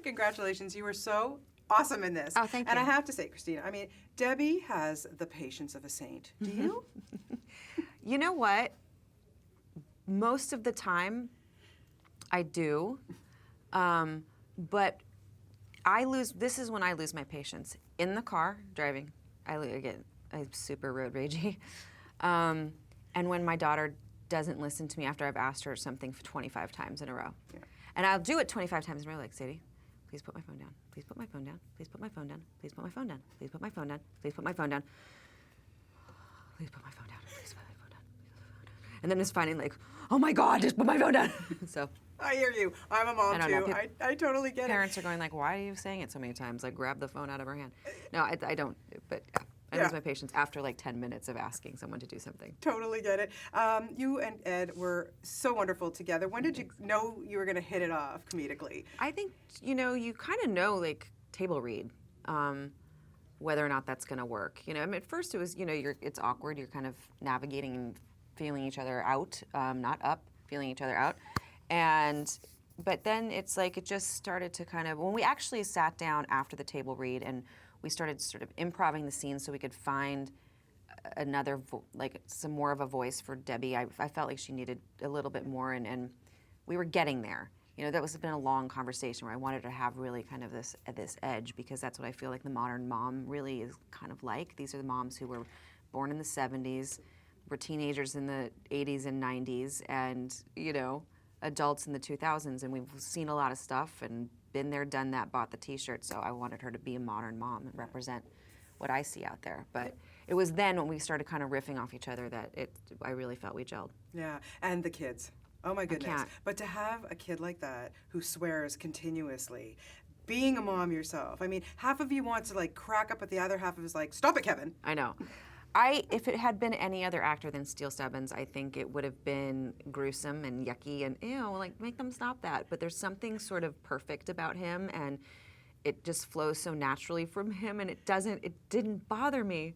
Congratulations. You were so awesome in this. Oh, thank you. And I have to say, Christina, I mean, Debbie has the patience of a saint. Do you? You know what? Most of the time, I do. But this is when I lose my patience. In the car, driving, I'm super road ragey. And when my daughter doesn't listen to me after I've asked her something 25 times in a row. Yeah. And I'll do it 25 times in a row, like, Sadie, please put my phone down. Please put my phone down. Please put my phone down. Please put my phone down. Please put my phone down. Please put my phone down. Please put my phone down. Please put my phone down. And then it's finally like, oh my God, just put my phone down. So. I hear you. I'm a mom too. I totally get it. Parents are going like, why are you saying it so many times? Like, grab the phone out of her hand. No, I don't, but I lose my patience after like 10 minutes of asking someone to do something. Totally get it. You and Ed were so wonderful together. When did you know you were going to hit it off comedically? I think, you kind of know, like, table read, whether or not that's going to work. I mean, at first it was, it's awkward. You're kind of navigating and feeling each other out, not up, feeling each other out. But then it's like it just started to kind of, when we actually sat down after the table read and we started sort of improving the scene so we could find another, some more of a voice for Debbie. I felt like she needed a little bit more, and we were getting there. That was been a long conversation where I wanted to have really kind of this edge, because that's what I feel like the modern mom really is kind of like. These are the moms who were born in the 70s, were teenagers in the 80s and 90s, and, adults in the 2000s, and we've seen a lot of stuff and been there, done that, bought the t-shirt, so I wanted her to be a modern mom and represent what I see out there. But it was then when we started kind of riffing off each other that I really felt we gelled. Yeah, and the kids. Oh my goodness. But to have a kid like that who swears continuously, being a mom yourself, I mean, half of you wants to like crack up, but the other half of is like, stop it, Kevin. I know. If it had been any other actor than Steele Stubbins, I think it would have been gruesome and yucky and, like, make them stop that. But there's something sort of perfect about him, and it just flows so naturally from him, and it didn't bother me.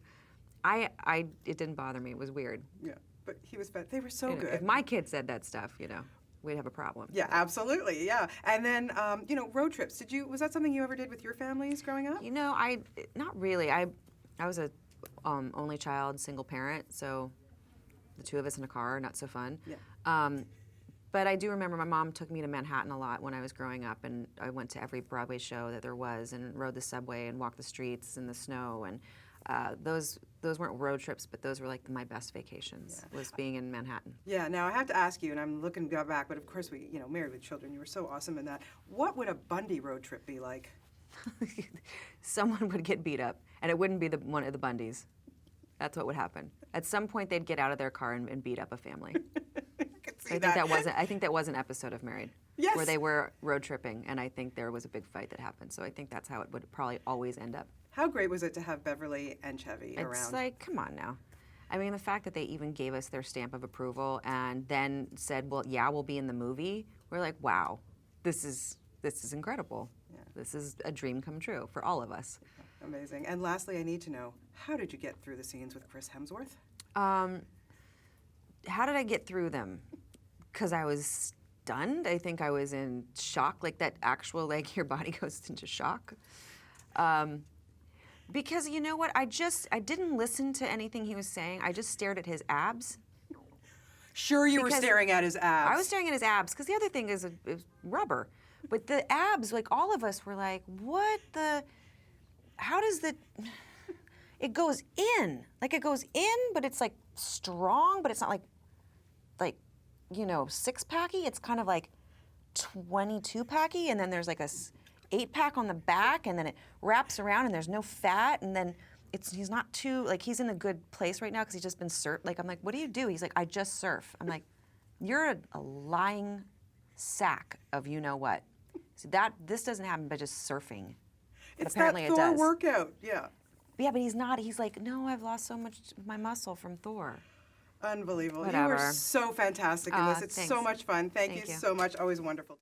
It didn't bother me. It was weird. Yeah, but he was, they were so good. If my kid said that stuff, we'd have a problem. Yeah, absolutely, yeah. And then, road trips. Was that something you ever did with your families growing up? Not really. I was a only child, single parent, so the two of us in a car, not so fun. Yeah. But I do remember my mom took me to Manhattan a lot when I was growing up, and I went to every Broadway show that there was and rode the subway and walked the streets in the snow, and those weren't road trips, but those were like my best vacations, was being in Manhattan. Yeah, now I have to ask you, and I'm looking back, but of course we, Married with Children, you were so awesome in that. What would a Bundy road trip be like? Someone would get beat up, and it wouldn't be one of the Bundys. That's what would happen. At some point, they'd get out of their car and beat up a family. I think that was an episode of Married, yes, where they were road tripping, and I think there was a big fight that happened. So I think that's how it would probably always end up. How great was it to have Beverly and Chevy around? It's like, come on now. I mean, the fact that they even gave us their stamp of approval and then said, well, yeah, we'll be in the movie. We're like, wow, this is incredible. Yeah. This is a dream come true for all of us. Amazing. And lastly, I need to know, how did you get through the scenes with Chris Hemsworth? How did I get through them? Because I was stunned. I think I was in shock, like that actual, like, your body goes into shock. Because you know what? I didn't listen to anything he was saying. I just stared at his abs. Sure, you were staring at his abs. I was staring at his abs, because the other thing is rubber. But the abs, like, all of us were like, what the, how does it goes in. Like, it goes in, but it's like strong, but it's not like six-packy. It's kind of like 22-packy, and then there's like a 8-pack on the back, and then it wraps around, and there's no fat, and then he's not too, like, he's in a good place right now because he's just been surfed. Like, I'm like, what do you do? He's like, I just surf. I'm like, you're a lying sack of you-know-what. So this doesn't happen by just surfing. But it's apparently that Thor it does. workout, yeah. Yeah, but he's not. He's like, no, I've lost so much of my muscle from Thor. Unbelievable. Whatever. You were so fantastic in this. It's thanks. so much fun. Thank you so much. Always wonderful.